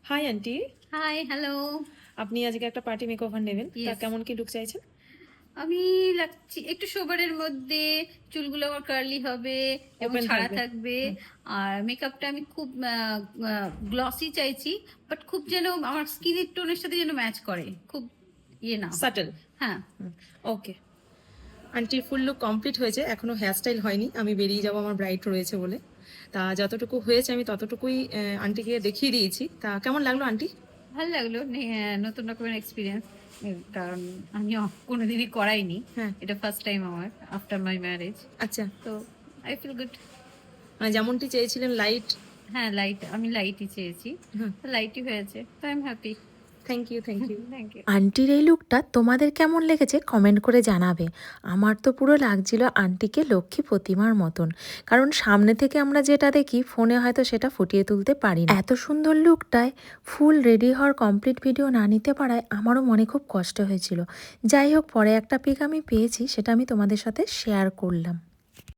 Hi aunty. High, hello. আপনি আজকে একটা পার্টি মেকওভার নেবেন, তা ইয়েস। কেমন কি লুক চাইছেন? আমি লাগছি একটু সোবারের মধ্যে, চুলগুলো আমার কার্লি হবে এবং ওপেন ছাড়া থাকবে। থাকবে। হুম। আর মেকআপটা আমি খুব গ্লসি চাইছি, বাট খুব যেন আমার স্কিনের টোনের সাথে যেন ম্যাচ করে। খুব ইয়ে না হয়। সাটল। হ্যাঁ। ওকে। আন্টির ফুল লুক কমপ্লিট হয়েছে, এখনো হেয়ারস্টাইল হয়নি, আমি বেরিয়ে যাবো, আমার ব্রাইড রয়েছে বলে। তা যতটুকু হয়েছে আমি ততটুকুই আন্টিকে দেখিয়ে দিয়েছি। তা কেমন লাগলো আন্টি? ভালো লাগলো নতুন রকমের এক্সপিরিয়েন্স। কারণ আমি কোনোদিনই করাইনি। হ্যাঁ। এটা ফার্স্ট টাইম আমার আফটার মাই ম্যারেজ। আচ্ছা। তো আই ফিল গুড। মানে যেমনটি চেয়েছিলেন, লাইট। হ্যাঁ, আমি লাইটই চেয়েছি। হুম। লাইটই হয়েছে। তো I am happy. Thank you, thank you. Thank you. আন্টির এই লুকটা তোমাদের কেমন লেগেছে কমেন্ট করে জানাবে। আমার তো পুরো লাগছিল আন্টিকে লক্ষ্মী প্রতিমার মতন, কারণ সামনে থেকে আমরা যেটা দেখি ফোনে হয়তো সেটা ফুটিয়ে তুলতে পারি না। এত সুন্দর লুকটায় ফুল রেডি হওয়ার কমপ্লিট ভিডিও না নিতে পারায় আমারও মনে খুব কষ্ট হয়েছিল। যাই হোক, পরে একটা পিক আমি পেয়েছি, সেটা আমি তোমাদের সাথে শেয়ার করলাম।